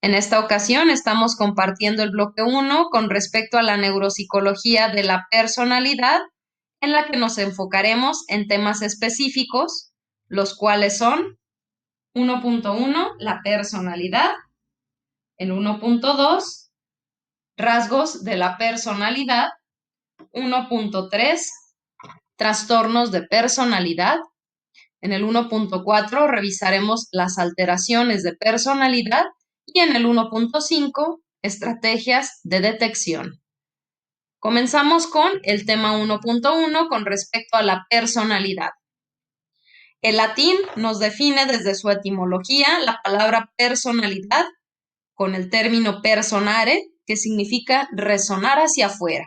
En esta ocasión estamos compartiendo el bloque 1 con respecto a la neuropsicología de la personalidad, en la que nos enfocaremos en temas específicos, los cuales son 1.1, la personalidad, el 1.2, rasgos de la personalidad, 1.3, trastornos de personalidad. En el 1.4 revisaremos las alteraciones de personalidad y en el 1.5 estrategias de detección. Comenzamos con el tema 1.1 con respecto a la personalidad. El latín nos define desde su etimología la palabra personalidad con el término personare, que significa resonar hacia afuera.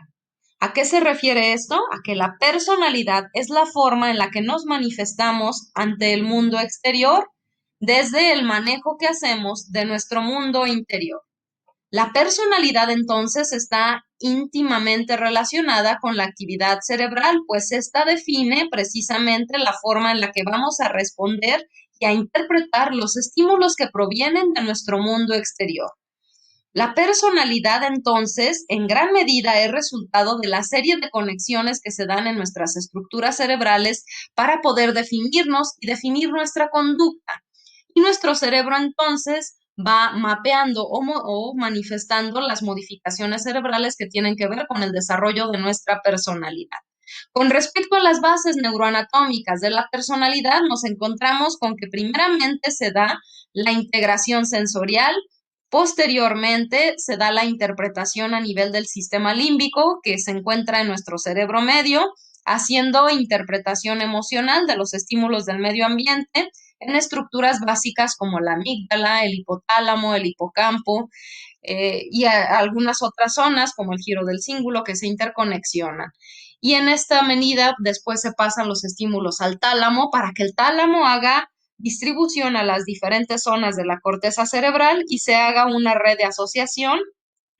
¿A qué se refiere esto? A que la personalidad es la forma en la que nos manifestamos ante el mundo exterior desde el manejo que hacemos de nuestro mundo interior. La personalidad entonces está íntimamente relacionada con la actividad cerebral, pues esta define precisamente la forma en la que vamos a responder y a interpretar los estímulos que provienen de nuestro mundo exterior. La personalidad, entonces, en gran medida es resultado de la serie de conexiones que se dan en nuestras estructuras cerebrales para poder definirnos y definir nuestra conducta. Y nuestro cerebro, entonces, va mapeando o manifestando las modificaciones cerebrales que tienen que ver con el desarrollo de nuestra personalidad. Con respecto a las bases neuroanatómicas de la personalidad, nos encontramos con que primeramente se da la integración sensorial. Posteriormente, se da la interpretación a nivel del sistema límbico, que se encuentra en nuestro cerebro medio, haciendo interpretación emocional de los estímulos del medio ambiente en estructuras básicas como la amígdala, el hipotálamo, el hipocampo y algunas otras zonas como el giro del cíngulo que se interconexionan. Y en esta medida después se pasan los estímulos al tálamo para que el tálamo haga distribución a las diferentes zonas de la corteza cerebral y se haga una red de asociación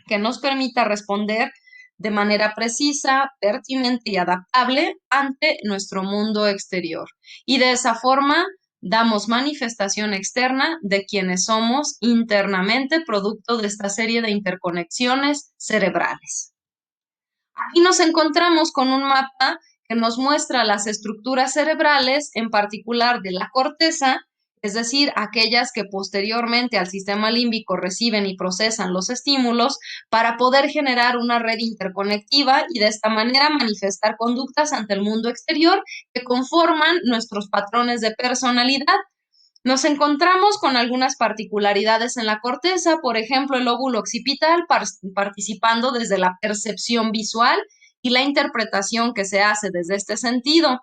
que nos permita responder de manera precisa, pertinente y adaptable ante nuestro mundo exterior. Y de esa forma damos manifestación externa de quienes somos internamente producto de esta serie de interconexiones cerebrales. Aquí nos encontramos con un mapa que nos muestra las estructuras cerebrales, en particular de la corteza, es decir, aquellas que posteriormente al sistema límbico reciben y procesan los estímulos para poder generar una red interconectiva y de esta manera manifestar conductas ante el mundo exterior que conforman nuestros patrones de personalidad. Nos encontramos con algunas particularidades en la corteza, por ejemplo, el lóbulo occipital participando desde la percepción visual y la interpretación que se hace desde este sentido.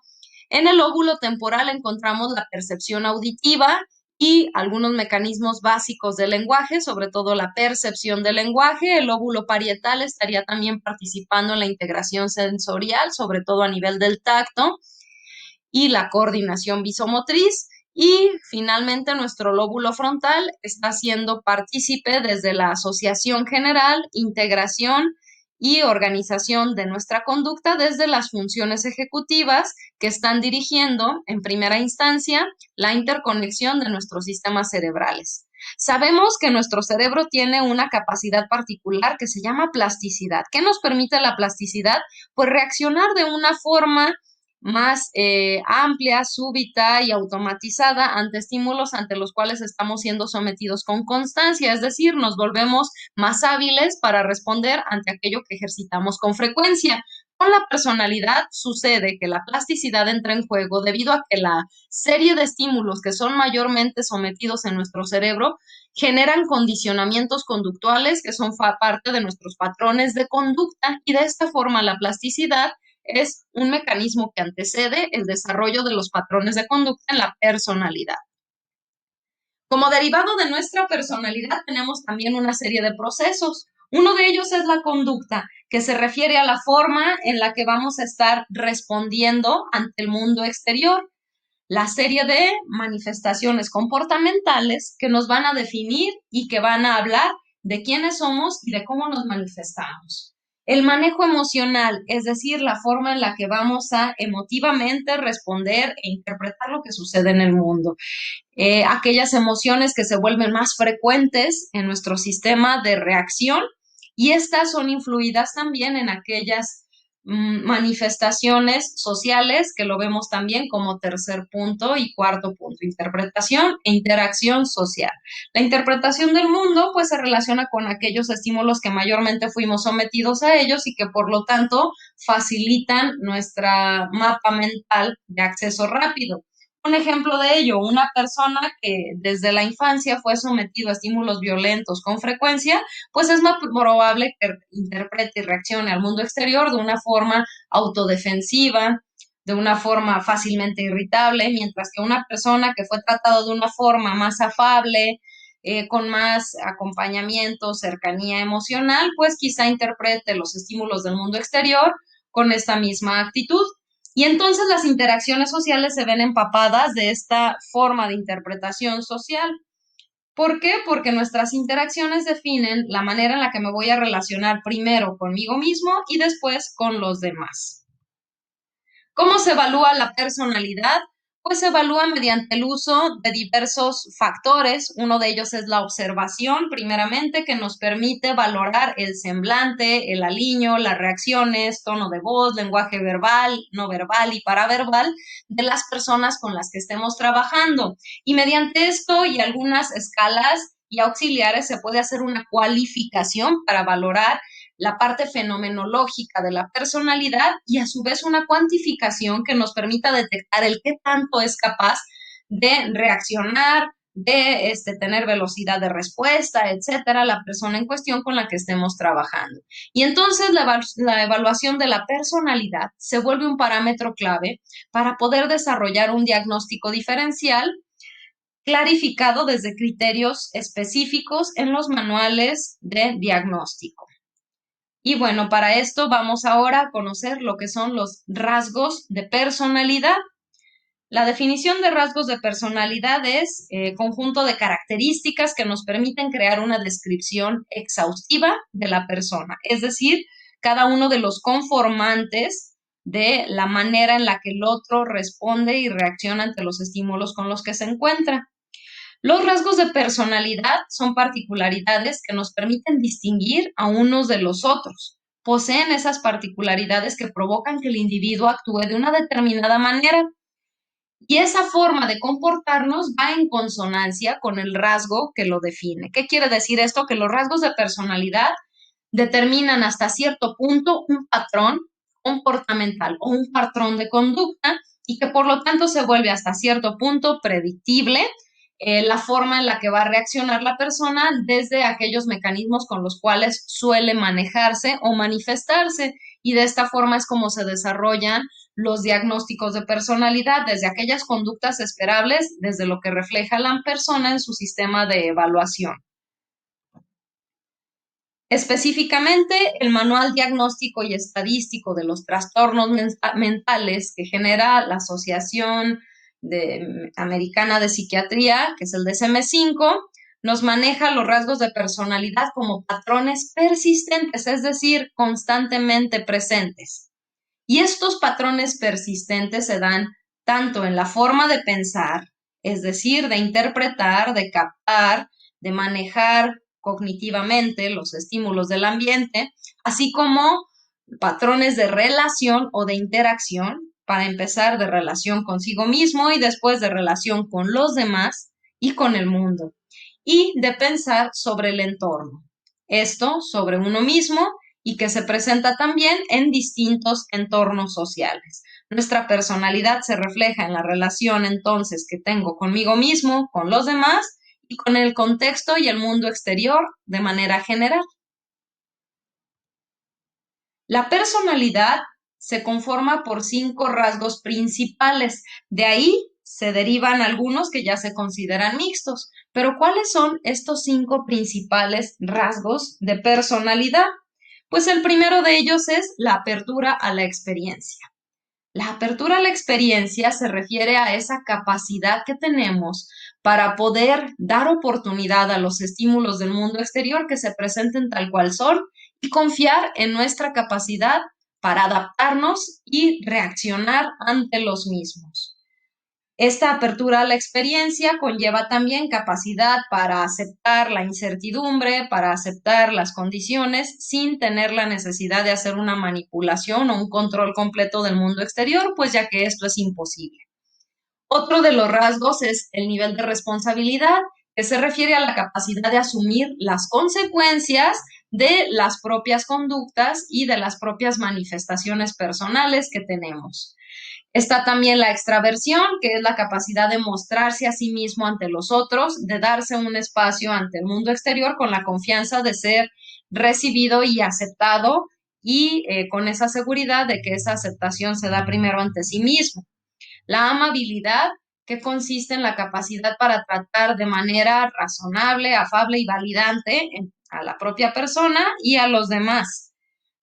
En el lóbulo temporal encontramos la percepción auditiva y algunos mecanismos básicos del lenguaje, sobre todo la percepción del lenguaje. El lóbulo parietal estaría también participando en la integración sensorial, sobre todo a nivel del tacto y la coordinación visomotriz. Y finalmente nuestro lóbulo frontal está siendo partícipe desde la asociación general, integración y organización de nuestra conducta desde las funciones ejecutivas que están dirigiendo en primera instancia la interconexión de nuestros sistemas cerebrales. Sabemos que nuestro cerebro tiene una capacidad particular que se llama plasticidad. ¿Qué nos permite la plasticidad? Pues reaccionar de una forma más amplia, súbita y automatizada ante estímulos ante los cuales estamos siendo sometidos con constancia, es decir, nos volvemos más hábiles para responder ante aquello que ejercitamos con frecuencia. Con la personalidad sucede que la plasticidad entra en juego debido a que la serie de estímulos que son mayormente sometidos en nuestro cerebro generan condicionamientos conductuales que son parte de nuestros patrones de conducta y de esta forma la plasticidad es un mecanismo que antecede el desarrollo de los patrones de conducta en la personalidad. Como derivado de nuestra personalidad tenemos también una serie de procesos. Uno de ellos es la conducta, que se refiere a la forma en la que vamos a estar respondiendo ante el mundo exterior. La serie de manifestaciones comportamentales que nos van a definir y que van a hablar de quiénes somos y de cómo nos manifestamos. El manejo emocional, es decir, la forma en la que vamos a emotivamente responder e interpretar lo que sucede en el mundo. Aquellas emociones que se vuelven más frecuentes en nuestro sistema de reacción y estas son influidas también en aquellas manifestaciones sociales que lo vemos también como tercer punto y cuarto punto, interpretación e interacción social. La interpretación del mundo pues se relaciona con aquellos estímulos que mayormente fuimos sometidos a ellos y que por lo tanto facilitan nuestra mapa mental de acceso rápido. Un ejemplo de ello, una persona que desde la infancia fue sometido a estímulos violentos con frecuencia, pues es más probable que interprete y reaccione al mundo exterior de una forma autodefensiva, de una forma fácilmente irritable, mientras que una persona que fue tratada de una forma más afable, con más acompañamiento, cercanía emocional, pues quizá interprete los estímulos del mundo exterior con esta misma actitud. Y entonces las interacciones sociales se ven empapadas de esta forma de interpretación social. ¿Por qué? Porque nuestras interacciones definen la manera en la que me voy a relacionar primero conmigo mismo y después con los demás. ¿Cómo se evalúa la personalidad? Pues se evalúa mediante el uso de diversos factores. Uno de ellos es la observación, primeramente, que nos permite valorar el semblante, el aliño, las reacciones, tono de voz, lenguaje verbal, no verbal y paraverbal de las personas con las que estemos trabajando. Y mediante esto y algunas escalas y auxiliares se puede hacer una cualificación para valorar la parte fenomenológica de la personalidad y a su vez una cuantificación que nos permita detectar el qué tanto es capaz de reaccionar, de tener velocidad de respuesta, etcétera, la persona en cuestión con la que estemos trabajando. Y entonces la evaluación de la personalidad se vuelve un parámetro clave para poder desarrollar un diagnóstico diferencial clarificado desde criterios específicos en los manuales de diagnóstico. Y bueno, para esto vamos ahora a conocer lo que son los rasgos de personalidad. La definición de rasgos de personalidad es conjunto de características que nos permiten crear una descripción exhaustiva de la persona, es decir, cada uno de los conformantes de la manera en la que el otro responde y reacciona ante los estímulos con los que se encuentra. Los rasgos de personalidad son particularidades que nos permiten distinguir a unos de los otros. Poseen esas particularidades que provocan que el individuo actúe de una determinada manera y esa forma de comportarnos va en consonancia con el rasgo que lo define. ¿Qué quiere decir esto? Que los rasgos de personalidad determinan hasta cierto punto un patrón comportamental o un patrón de conducta y que por lo tanto se vuelve hasta cierto punto predictible la forma en la que va a reaccionar la persona desde aquellos mecanismos con los cuales suele manejarse o manifestarse y de esta forma es como se desarrollan los diagnósticos de personalidad desde aquellas conductas esperables, desde lo que refleja la persona en su sistema de evaluación. Específicamente, el Manual Diagnóstico y Estadístico de los Trastornos Mentales que genera la Asociación Americana de Psiquiatría, que es el DSM-5, nos maneja los rasgos de personalidad como patrones persistentes, es decir, constantemente presentes. Y estos patrones persistentes se dan tanto en la forma de pensar, es decir, de interpretar, de captar, de manejar cognitivamente los estímulos del ambiente, así como patrones de relación o de interacción, para empezar de relación consigo mismo y después de relación con los demás y con el mundo, y de pensar sobre el entorno. Esto sobre uno mismo y que se presenta también en distintos entornos sociales. Nuestra personalidad se refleja en la relación entonces que tengo conmigo mismo, con los demás y con el contexto y el mundo exterior de manera general. La personalidad se conforma por 5 rasgos principales. De ahí se derivan algunos que ya se consideran mixtos. Pero ¿cuáles son estos 5 principales rasgos de personalidad? Pues el primero de ellos es la apertura a la experiencia. La apertura a la experiencia se refiere a esa capacidad que tenemos para poder dar oportunidad a los estímulos del mundo exterior que se presenten tal cual son y confiar en nuestra capacidad para adaptarnos y reaccionar ante los mismos. Esta apertura a la experiencia conlleva también capacidad para aceptar la incertidumbre, para aceptar las condiciones sin tener la necesidad de hacer una manipulación o un control completo del mundo exterior, pues ya que esto es imposible. Otro de los rasgos es el nivel de responsabilidad, que se refiere a la capacidad de asumir las consecuencias de las propias conductas y de las propias manifestaciones personales que tenemos. Está también la extraversión, que es la capacidad de mostrarse a sí mismo ante los otros, de darse un espacio ante el mundo exterior con la confianza de ser recibido y aceptado y con esa seguridad de que esa aceptación se da primero ante sí mismo. La amabilidad, que consiste en la capacidad para tratar de manera razonable, afable y validante a la propia persona y a los demás,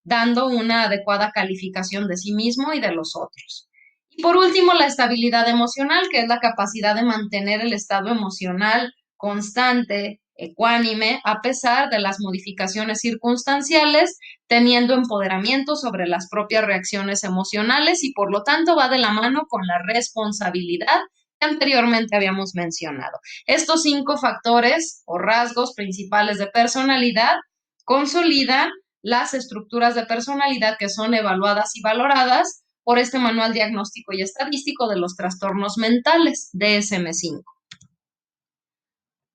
dando una adecuada calificación de sí mismo y de los otros. Y por último, la estabilidad emocional, que es la capacidad de mantener el estado emocional constante, ecuánime, a pesar de las modificaciones circunstanciales, teniendo empoderamiento sobre las propias reacciones emocionales y por lo tanto va de la mano con la responsabilidad que anteriormente habíamos mencionado. Estos 5 factores o rasgos principales de personalidad consolidan las estructuras de personalidad que son evaluadas y valoradas por este Manual Diagnóstico y Estadístico de los Trastornos Mentales, DSM-5.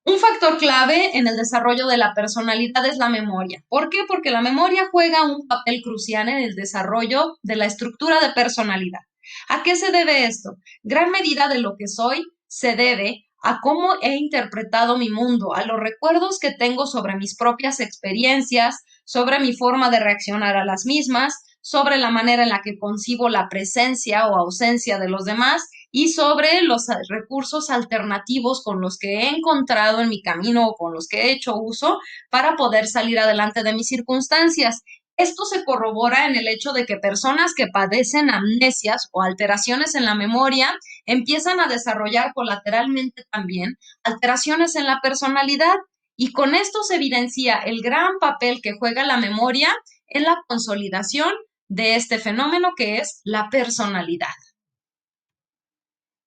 Un factor clave en el desarrollo de la personalidad es la memoria. ¿Por qué? Porque la memoria juega un papel crucial en el desarrollo de la estructura de personalidad. ¿A qué se debe esto? Gran medida de lo que soy se debe a cómo he interpretado mi mundo, a los recuerdos que tengo sobre mis propias experiencias, sobre mi forma de reaccionar a las mismas, sobre la manera en la que concibo la presencia o ausencia de los demás y sobre los recursos alternativos con los que he encontrado en mi camino o con los que he hecho uso para poder salir adelante de mis circunstancias. Esto se corrobora en el hecho de que personas que padecen amnesias o alteraciones en la memoria empiezan a desarrollar colateralmente también alteraciones en la personalidad y con esto se evidencia el gran papel que juega la memoria en la consolidación de este fenómeno que es la personalidad.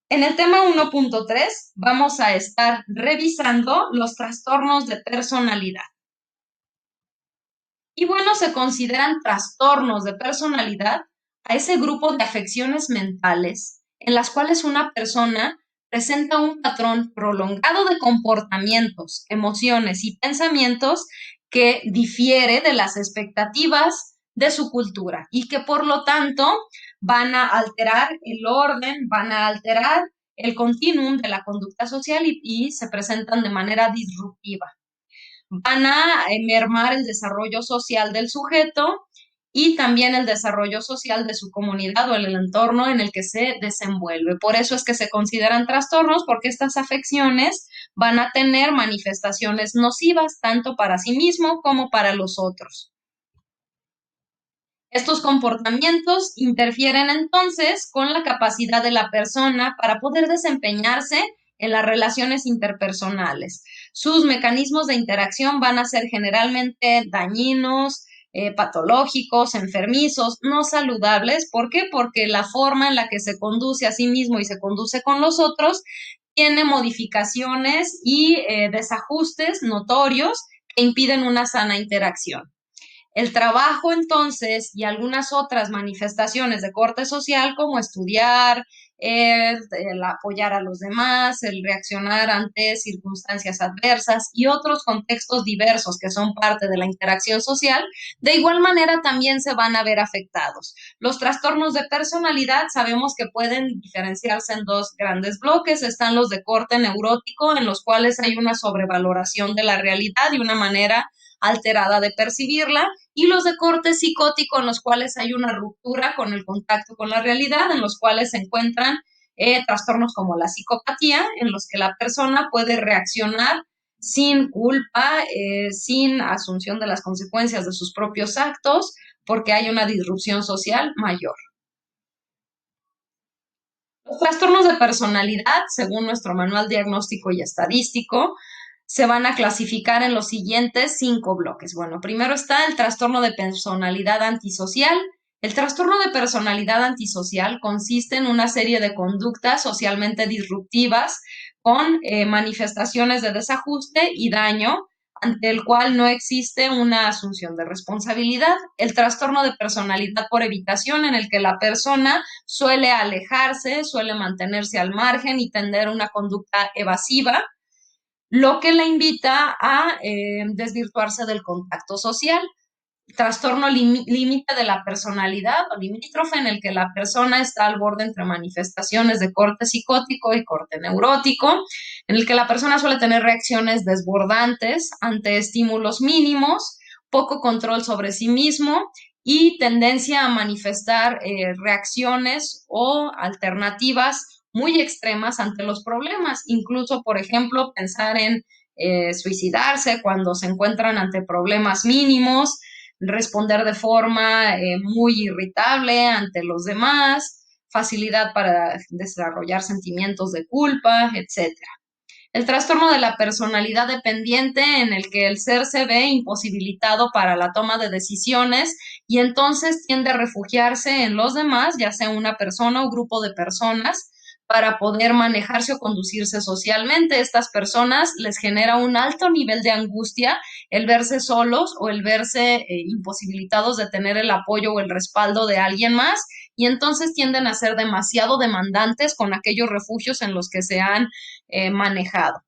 En el tema 1.3 vamos a estar revisando los trastornos de personalidad. Y bueno, se consideran trastornos de personalidad a ese grupo de afecciones mentales en las cuales una persona presenta un patrón prolongado de comportamientos, emociones y pensamientos que difiere de las expectativas de su cultura y que por lo tanto van a alterar el orden, van a alterar el continuum de la conducta social y se presentan de manera disruptiva. Van a mermar el desarrollo social del sujeto y también el desarrollo social de su comunidad o el entorno en el que se desenvuelve. Por eso es que se consideran trastornos, porque estas afecciones van a tener manifestaciones nocivas tanto para sí mismo como para los otros. Estos comportamientos interfieren entonces con la capacidad de la persona para poder desempeñarse en las relaciones interpersonales. Sus mecanismos de interacción van a ser generalmente dañinos, patológicos, enfermizos, no saludables. ¿Por qué? Porque la forma en la que se conduce a sí mismo y se conduce con los otros tiene modificaciones y desajustes notorios que impiden una sana interacción. El trabajo, entonces, y algunas otras manifestaciones de corte social, como estudiar, el apoyar a los demás, el reaccionar ante circunstancias adversas y otros contextos diversos que son parte de la interacción social, de igual manera también se van a ver afectados. Los trastornos de personalidad sabemos que pueden diferenciarse en 2 grandes bloques. Están los de corte neurótico, en los cuales hay una sobrevaloración de la realidad y una manera alterada de percibirla, y los de corte psicótico en los cuales hay una ruptura con el contacto con la realidad, en los cuales se encuentran trastornos como la psicopatía, en los que la persona puede reaccionar sin culpa, sin asunción de las consecuencias de sus propios actos, porque hay una disrupción social mayor. Los trastornos de personalidad, según nuestro manual diagnóstico y estadístico, se van a clasificar en los siguientes 5 bloques. Bueno, primero está el trastorno de personalidad antisocial. El trastorno de personalidad antisocial consiste en una serie de conductas socialmente disruptivas con manifestaciones de desajuste y daño ante el cual no existe una asunción de responsabilidad. El trastorno de personalidad por evitación, en el que la persona suele alejarse, suele mantenerse al margen y tender una conducta evasiva, lo que la invita a desvirtuarse del contacto social. Trastorno límite de la personalidad o limítrofe, en el que la persona está al borde entre manifestaciones de corte psicótico y corte neurótico, en el que la persona suele tener reacciones desbordantes ante estímulos mínimos, poco control sobre sí mismo y tendencia a manifestar reacciones o alternativas muy extremas ante los problemas. Incluso, por ejemplo, pensar en suicidarse cuando se encuentran ante problemas mínimos, responder de forma muy irritable ante los demás, facilidad para desarrollar sentimientos de culpa, etcétera. El trastorno de la personalidad dependiente, en el que el ser se ve imposibilitado para la toma de decisiones y entonces tiende a refugiarse en los demás, ya sea una persona o grupo de personas, para poder manejarse o conducirse socialmente. Estas personas les genera un alto nivel de angustia el verse solos o el verse imposibilitados de tener el apoyo o el respaldo de alguien más, y entonces tienden a ser demasiado demandantes con aquellos refugios en los que se han manejado.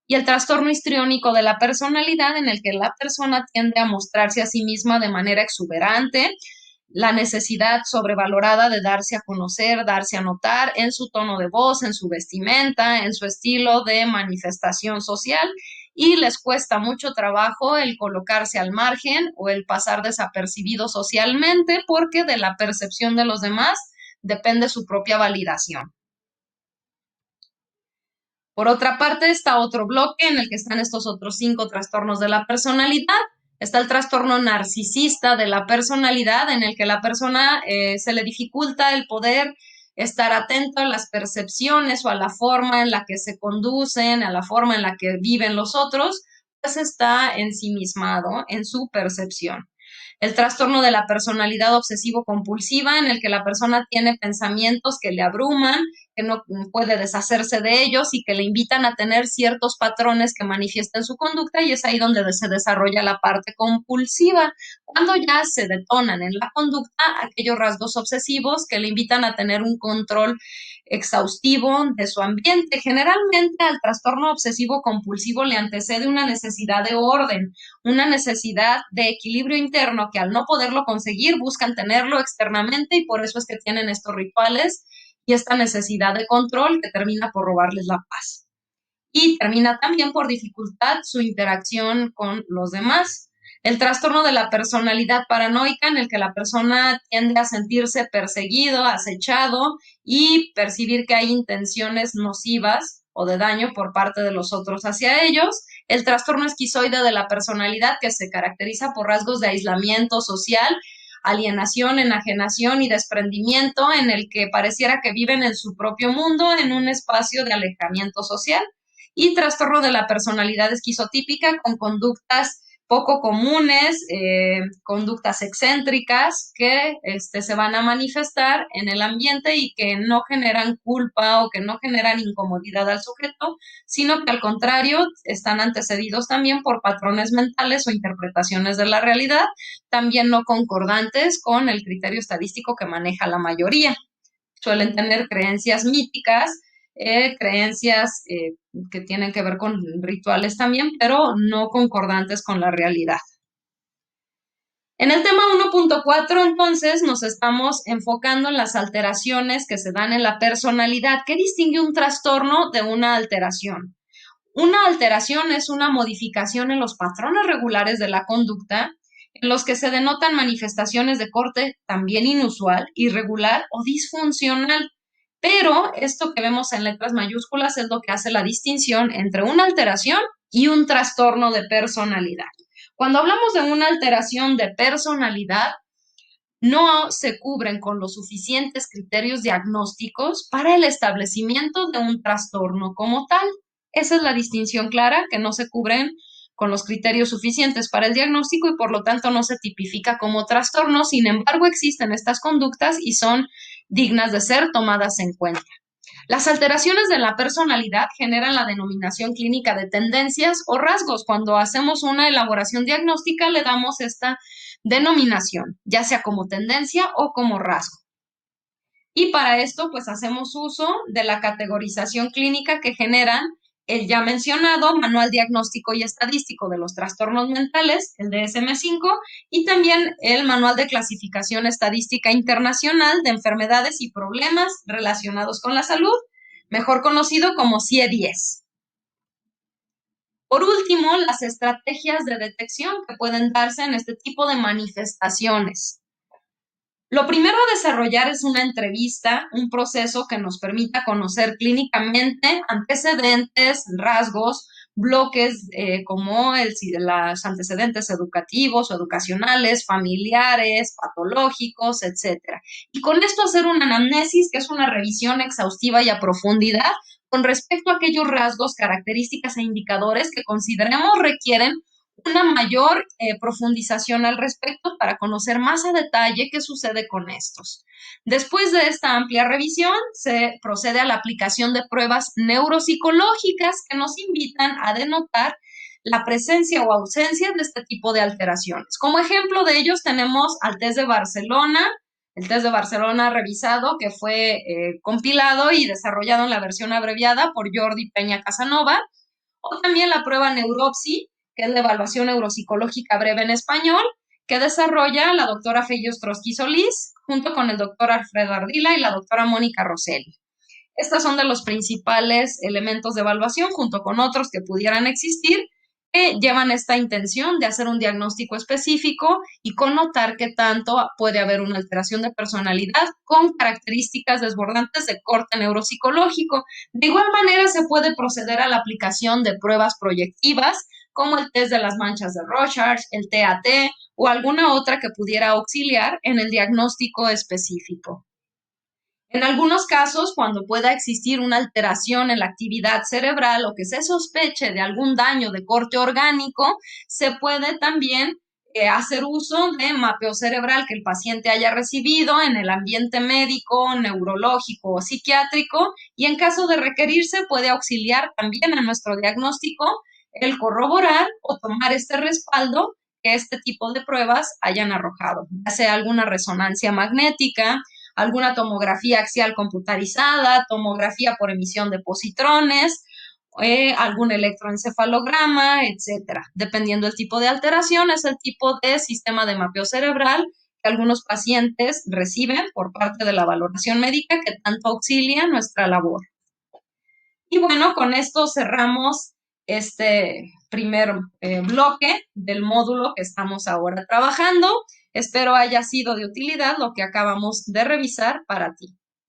Y el trastorno histriónico de la personalidad, en el que la persona tiende a mostrarse a sí misma de manera exuberante, la necesidad sobrevalorada de darse a conocer, darse a notar en su tono de voz, en su vestimenta, en su estilo de manifestación social, y les cuesta mucho trabajo el colocarse al margen o el pasar desapercibido socialmente, porque de la percepción de los demás depende su propia validación. Por otra parte, está otro bloque en el que están estos otros 5 trastornos de la personalidad. Está el trastorno narcisista de la personalidad, en el que la persona se le dificulta el poder estar atento a las percepciones o a la forma en la que se conducen, a la forma en la que viven los otros, pues está ensimismado en su percepción. El trastorno de la personalidad obsesivo-compulsiva, en el que la persona tiene pensamientos que le abruman, que no puede deshacerse de ellos y que le invitan a tener ciertos patrones que manifiestan su conducta, y es ahí donde se desarrolla la parte compulsiva, cuando ya se detonan en la conducta aquellos rasgos obsesivos que le invitan a tener un control exhaustivo de su ambiente. Generalmente al trastorno obsesivo compulsivo le antecede una necesidad de orden, una necesidad de equilibrio interno, que al no poderlo conseguir buscan tenerlo externamente, y por eso es que tienen estos rituales y esta necesidad de control que termina por robarles la paz. Y termina también por dificultar su interacción con los demás. El trastorno de la personalidad paranoica, en el que la persona tiende a sentirse perseguido, acechado y percibir que hay intenciones nocivas o de daño por parte de los otros hacia ellos. El trastorno esquizoide de la personalidad, que se caracteriza por rasgos de aislamiento social, alienación, enajenación y desprendimiento, en el que pareciera que viven en su propio mundo en un espacio de alejamiento social. Y trastorno de la personalidad esquizotípica, con conductas poco comunes, conductas excéntricas que se van a manifestar en el ambiente y que no generan culpa o que no generan incomodidad al sujeto, sino que al contrario están antecedidos también por patrones mentales o interpretaciones de la realidad, también no concordantes con el criterio estadístico que maneja la mayoría. Suelen tener creencias míticas, creencias que tienen que ver con rituales también, pero no concordantes con la realidad. En el tema 1.4, entonces, nos estamos enfocando en las alteraciones que se dan en la personalidad. ¿Qué distingue un trastorno de una alteración? Una alteración es una modificación en los patrones regulares de la conducta, en los que se denotan manifestaciones de corte también inusual, irregular o disfuncional. Pero esto que vemos en letras mayúsculas es lo que hace la distinción entre una alteración y un trastorno de personalidad. Cuando hablamos de una alteración de personalidad, no se cubren con los suficientes criterios diagnósticos para el establecimiento de un trastorno como tal. Esa es la distinción clara, que no se cubren con los criterios suficientes para el diagnóstico y por lo tanto no se tipifica como trastorno. Sin embargo, existen estas conductas y son dignas de ser tomadas en cuenta. Las alteraciones de la personalidad generan la denominación clínica de tendencias o rasgos. Cuando hacemos una elaboración diagnóstica le damos esta denominación, ya sea como tendencia o como rasgo. Y para esto, pues hacemos uso de la categorización clínica que generan el ya mencionado Manual Diagnóstico y Estadístico de los Trastornos Mentales, el DSM-5, y también el Manual de Clasificación Estadística Internacional de Enfermedades y Problemas Relacionados con la Salud, mejor conocido como CIE-10. Por último, las estrategias de detección que pueden darse en este tipo de manifestaciones. Lo primero a desarrollar es una entrevista, un proceso que nos permita conocer clínicamente antecedentes, rasgos, bloques como los antecedentes educativos o educacionales, familiares, patológicos, etcétera. Y con esto hacer una anamnesis, que es una revisión exhaustiva y a profundidad con respecto a aquellos rasgos, características e indicadores que consideremos requieren una mayor profundización al respecto para conocer más a detalle qué sucede con estos. Después de esta amplia revisión, se procede a la aplicación de pruebas neuropsicológicas que nos invitan a denotar la presencia o ausencia de este tipo de alteraciones. Como ejemplo de ellos tenemos al test de Barcelona, el test de Barcelona revisado que fue compilado y desarrollado en la versión abreviada por Jordi Peña Casanova, o también la prueba Neuropsi, que es la evaluación neuropsicológica breve en español, que desarrolla la doctora Feyo Ostrowski Solís, junto con el doctor Alfredo Ardila y la doctora Mónica Rosselli. Estos son de los principales elementos de evaluación, junto con otros que pudieran existir, que llevan esta intención de hacer un diagnóstico específico y connotar qué tanto puede haber una alteración de personalidad con características desbordantes de corte neuropsicológico. De igual manera, se puede proceder a la aplicación de pruebas proyectivas, como el test de las manchas de Rorschach, el TAT o alguna otra que pudiera auxiliar en el diagnóstico específico. En algunos casos, cuando pueda existir una alteración en la actividad cerebral o que se sospeche de algún daño de corte orgánico, se puede también hacer uso de mapeo cerebral que el paciente haya recibido en el ambiente médico, neurológico o psiquiátrico, y en caso de requerirse puede auxiliar también a nuestro diagnóstico el corroborar o tomar este respaldo que este tipo de pruebas hayan arrojado, ya sea alguna resonancia magnética, alguna tomografía axial computarizada, tomografía por emisión de positrones, algún electroencefalograma, etcétera. Dependiendo del tipo de alteración, es el tipo de sistema de mapeo cerebral que algunos pacientes reciben por parte de la valoración médica que tanto auxilia nuestra labor. Y bueno, con esto cerramos este primer bloque del módulo que estamos ahora trabajando. Espero haya sido de utilidad lo que acabamos de revisar para ti.